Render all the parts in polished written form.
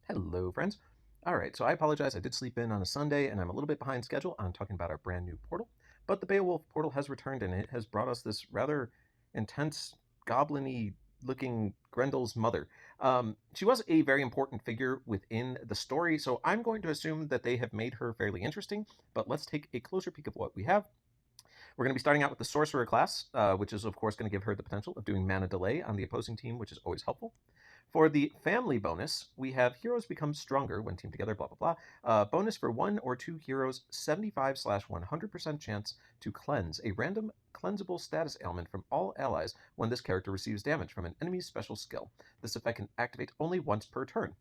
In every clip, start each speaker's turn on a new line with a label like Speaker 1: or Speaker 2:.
Speaker 1: Hello, friends. All right, so I apologize. I did sleep in on a Sunday, and I'm a little bit behind schedule on talking about our brand new portal. But the Beowulf portal has returned, and it has brought us this rather intense, goblin-y looking Grendel's mother. She was a very important figure within the story, so I'm going to assume that they have made her fairly interesting. But let's take a closer peek of what we have. We're going to be starting out with the Sorcerer class, which is, of course, going to give her the potential of doing mana delay on the opposing team, which is always helpful. For the family bonus, we have heroes become stronger when teamed together, blah, blah, blah. Bonus for one or two heroes, 75/100% chance to cleanse a random cleansable status ailment from all allies when this character receives damage from an enemy's special skill. This effect can activate only once per turn.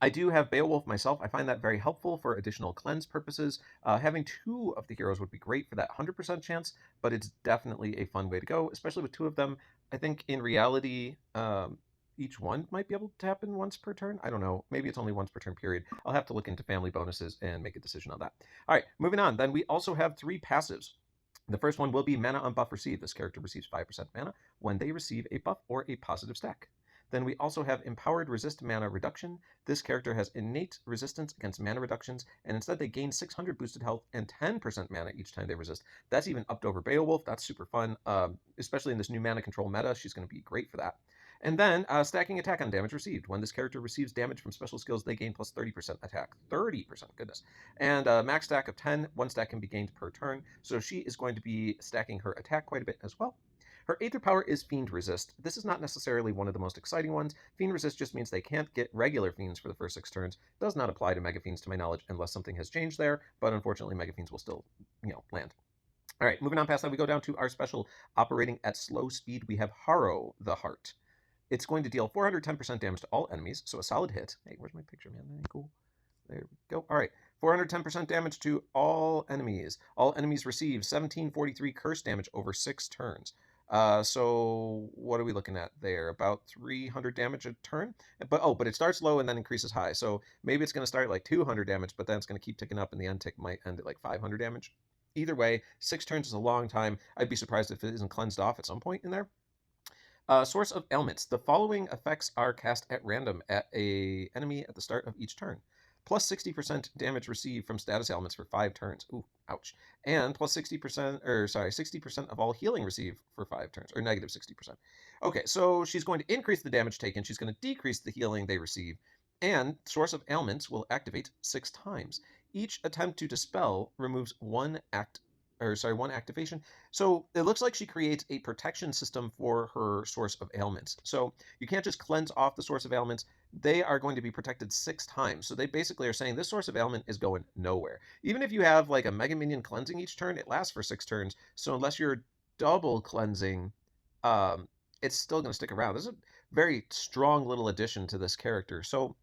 Speaker 1: I do have Beowulf myself. I find that very helpful for additional cleanse purposes. Having two of the heroes would be great for that 100% chance, but it's definitely a fun way to go, especially with two of them. I think in reality, each one might be able to happen once per turn. I don't know. Maybe it's only once per turn period. I'll have to look into family bonuses and make a decision on that. All right, moving on. Then we also have three passives. The first one will be mana on buff received. This character receives 5% mana when they receive a buff or a positive stack. Then we also have Empowered Resist Mana Reduction. This character has innate resistance against mana reductions, and instead they gain 600 boosted health and 10% mana each time they resist. That's even upped over Beowulf. That's super fun, especially in this new mana control meta. She's going to be great for that. And then stacking attack on damage received. When this character receives damage from special skills, they gain plus 30% attack. 30%, goodness. And max stack of 10. One stack can be gained per turn. So she is going to be stacking her attack quite a bit as well. Her Aether power is Fiend Resist. This is not necessarily one of the most exciting ones. Fiend Resist just means they can't get regular Fiends for the first 6 turns. Does not apply to Mega Fiends to my knowledge unless something has changed there, but unfortunately Mega Fiends will still, land. All right, moving on past that, we go down to our special operating at slow speed. We have Harrow the Heart. It's going to deal 410% damage to all enemies, so a solid hit. Hey, where's my picture, man? Cool. There we go. All right. 410% damage to all enemies. All enemies receive 1743 curse damage over 6 turns. So what are we looking at there? About 300 damage a turn? But it starts low and then increases high. So maybe it's going to start like 200 damage, but then it's going to keep ticking up, and the end tick might end at like 500 damage. Either way, 6 turns is a long time. I'd be surprised if it isn't cleansed off at some point in there. Source of ailments. The following effects are cast at random at a enemy at the start of each turn. Plus 60% damage received from status ailments for 5 turns. Ooh, ouch. And plus 60% of all healing received for 5 turns, or negative 60%. Okay, so she's going to increase the damage taken. She's going to decrease the healing they receive. And Source of Ailments will activate 6 times. Each attempt to dispel removes one activation. So it looks like she creates a protection system for her source of ailments. So you can't just cleanse off the source of ailments. They are going to be protected 6 times. So they basically are saying this source of ailment is going nowhere. Even if you have like a mega minion cleansing each turn, it lasts for 6 turns. So unless you're double cleansing, it's still going to stick around. This is a very strong little addition to this character. So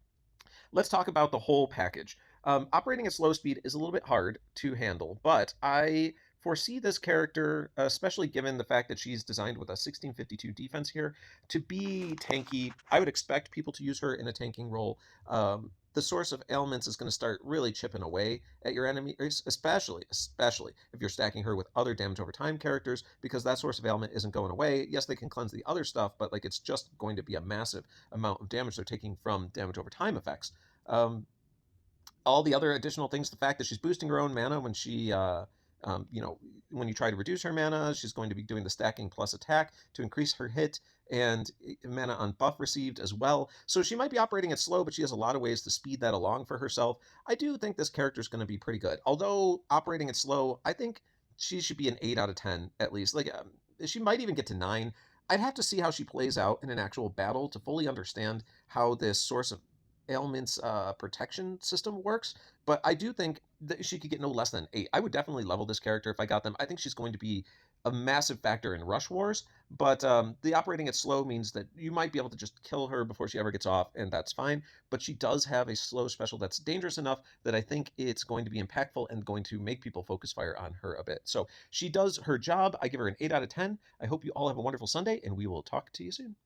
Speaker 1: let's talk about the whole package. Operating at slow speed is a little bit hard to handle, but I foresee this character, especially given the fact that she's designed with a 1652 defense here, to be tanky. I would expect people to use her in a tanking role. The source of ailments is going to start really chipping away at your enemy, especially if you're stacking her with other damage over time characters, because that source of ailment isn't going away. Yes, they can cleanse the other stuff, but like it's just going to be a massive amount of damage they're taking from damage over time effects. All the other additional things, the fact that she's boosting her own mana when she, when you try to reduce her mana, she's going to be doing the stacking plus attack to increase her hit, and mana on buff received as well. So she might be operating at slow, but she has a lot of ways to speed that along for herself. I do think this character is going to be pretty good. Although operating at slow, I think she should be an 8 out of 10 at least. Like, she might even get to 9. I'd have to see how she plays out in an actual battle to fully understand how this source of ailments protection system works, but I do think that she could get no less than 8. I would definitely level this character if I got them. I think she's going to be a massive factor in rush wars, but the operating at slow means that you might be able to just kill her before she ever gets off, and that's fine. But she does have a slow special that's dangerous enough that I think it's going to be impactful and going to make people focus fire on her a bit. So she does her job. I give her an 8 out of 10. I hope you all have a wonderful Sunday, and we will talk to you soon.